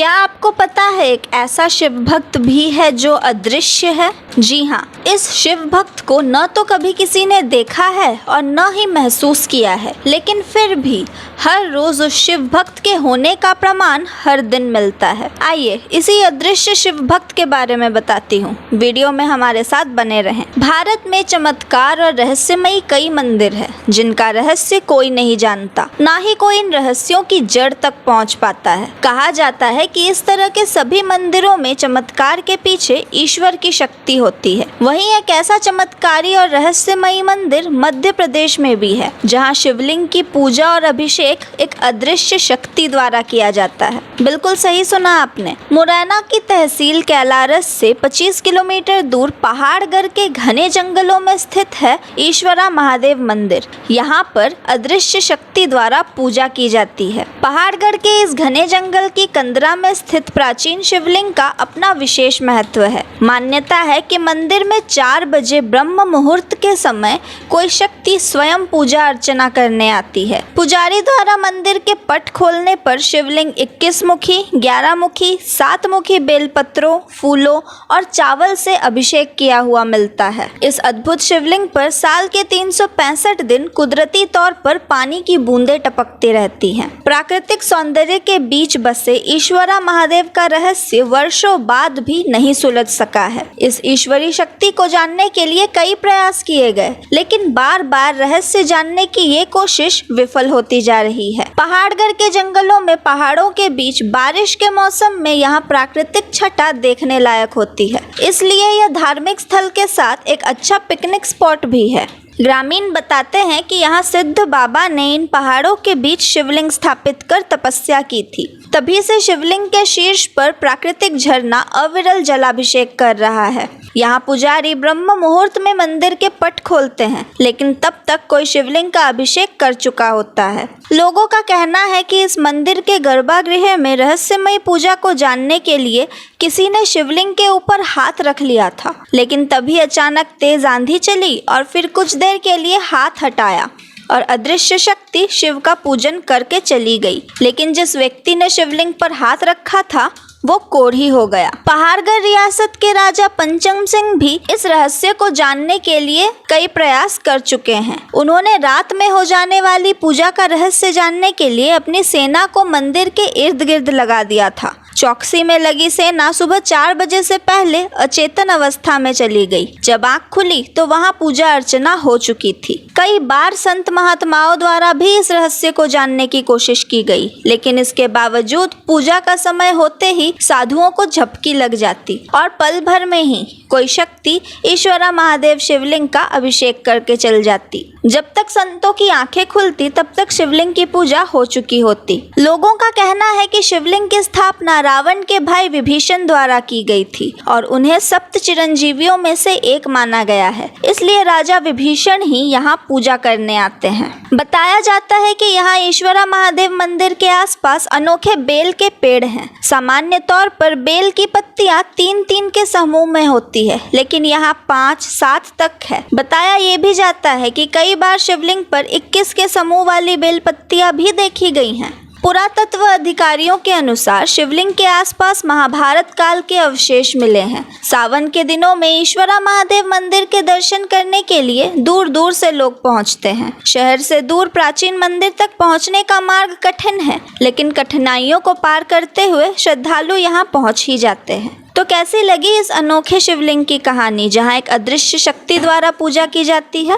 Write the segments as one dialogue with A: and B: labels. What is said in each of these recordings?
A: क्या आपको पता है एक ऐसा शिव भक्त भी है जो अदृश्य है? जी हाँ, इस शिव भक्त को न तो कभी किसी ने देखा है और न ही महसूस किया है, लेकिन फिर भी हर रोज उस शिव भक्त के होने का प्रमाण हर दिन मिलता है। आइए इसी अदृश्य शिव भक्त के बारे में बताती हूँ, वीडियो में हमारे साथ बने रहें। भारत में चमत्कार और रहस्यमयी कई मंदिर है जिनका रहस्य कोई नहीं जानता, ना ही कोई इन रहस्यों की जड़ तक पहुँच पाता है। कहा जाता है कि इस तरह के सभी मंदिरों में चमत्कार के पीछे ईश्वर की शक्ति होती है। वहीं एक ऐसा चमत्कारी और रहस्यमयी मंदिर मध्य प्रदेश में भी है, जहां शिवलिंग की पूजा और अभिषेक एक अदृश्य शक्ति द्वारा किया जाता है। बिल्कुल सही सुना आपने। मुरैना की तहसील कैलारस से 25 किलोमीटर दूर पहाड़गढ़ के घने जंगलों में स्थित है ईश्वरा महादेव मंदिर। यहाँ पर अदृश्य शक्ति द्वारा पूजा की जाती है। पहाड़गढ़ के इस घने जंगल की कंदरा में स्थित प्राचीन शिवलिंग का अपना विशेष महत्व है। मान्यता है कि मंदिर में 4 बजे ब्रह्म मुहूर्त के समय कोई शक्ति स्वयं पूजा अर्चना करने आती है। पुजारी द्वारा मंदिर के पट खोलने पर शिवलिंग 21 मुखी, 11 मुखी, 7 मुखी बेलपत्रों, फूलों और चावल से अभिषेक किया हुआ मिलता है। इस अद्भुत शिवलिंग पर साल के 365 दिन कुदरती तौर पर पानी की बूंदें टपकती रहती हैं। प्राकृतिक सौंदर्य के बीच बसे ईश्वरा महादेव का रहस्य वर्षों बाद भी नहीं सुलझ सका है। इस ईश्वरी शक्ति को जानने के लिए कई प्रयास किए गए, लेकिन बार बार रहस्य जानने की ये कोशिश विफल होती जा रही है। पहाड़गढ़ के जंगलों में पहाड़ों के बीच बारिश के मौसम में यहाँ प्राकृतिक छटा देखने लायक होती है, इसलिए यह धार्मिक स्थल के साथ एक अच्छा पिकनिक स्पॉट भी है। ग्रामीण बताते हैं कि यहाँ सिद्ध बाबा ने इन पहाड़ों के बीच शिवलिंग स्थापित कर तपस्या की थी। तभी से शिवलिंग के शीर्ष पर प्राकृतिक झरना अविरल जलाभिषेक कर रहा है। यहाँ पुजारी ब्रह्म मुहूर्त में मंदिर के पट खोलते हैं, लेकिन तब तक कोई शिवलिंग का अभिषेक कर चुका होता है। लोगों का कहना है कि इस मंदिर के गर्भगृह में रहस्यमयी पूजा को जानने के लिए किसी ने शिवलिंग के ऊपर हाथ रख लिया था, लेकिन तभी अचानक तेज आंधी चली और फिर कुछ देर के लिए हाथ हटाया और अदृश्य शक्ति शिव का पूजन करके चली गई। लेकिन जिस व्यक्ति ने शिवलिंग पर हाथ रखा था वो कोढ़ी हो गया। पहाड़गढ़ रियासत के राजा पंचम सिंह भी इस रहस्य को जानने के लिए कई प्रयास कर चुके हैं। उन्होंने रात में हो जाने वाली पूजा का रहस्य जानने के लिए अपनी सेना को मंदिर के इर्द गिर्द लगा दिया था। चौकसी में लगी सेना सुबह 4 बजे से पहले अचेतन अवस्था में चली गई। जब आँख खुली तो वहाँ पूजा अर्चना हो चुकी थी। कई बार संत महात्माओं द्वारा भी इस रहस्य को जानने की कोशिश की गई, लेकिन इसके बावजूद पूजा का समय होते ही साधुओं को झपकी लग जाती और पल भर में ही कोई शक्ति ईश्वरा महादेव शिवलिंग का अभिषेक करके चल जाती। जब तक संतों की आंखें खुलती तब तक शिवलिंग की पूजा हो चुकी होती। लोगों का कहना है कि शिवलिंग की स्थापना रावण के भाई विभीषण द्वारा की गई थी और उन्हें सप्त चिरंजीवियों में से एक माना गया है, इसलिए राजा विभीषण ही यहाँ पूजा करने आते हैं। बताया जाता है कि यहाँ ईश्वरा महादेव मंदिर के आसपास अनोखे बेल के पेड़ हैं। सामान्य तौर पर बेल की पत्तियां 3-3 के समूह में होती है, लेकिन यहाँ 5-7 तक है। बताया ये भी जाता है कि कई बार शिवलिंग पर 21 के समूह वाली बेल पत्तियां भी देखी गई हैं। पुरातत्व अधिकारियों के अनुसार शिवलिंग के आसपास महाभारत काल के अवशेष मिले हैं। सावन के दिनों में ईश्वरा महादेव मंदिर के दर्शन करने के लिए दूर दूर से लोग पहुंचते हैं। शहर से दूर प्राचीन मंदिर तक पहुंचने का मार्ग कठिन है, लेकिन कठिनाइयों को पार करते हुए श्रद्धालु यहां पहुंच ही जाते हैं। तो कैसी लगी इस अनोखे शिवलिंग की कहानी, जहां एक अदृश्य शक्ति द्वारा पूजा की जाती है?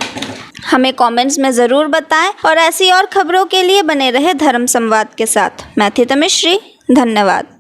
A: हमें कमेंट्स में ज़रूर बताएं और ऐसी और खबरों के लिए बने रहे धर्म संवाद के साथ। मैं थी तमिश्री, धन्यवाद।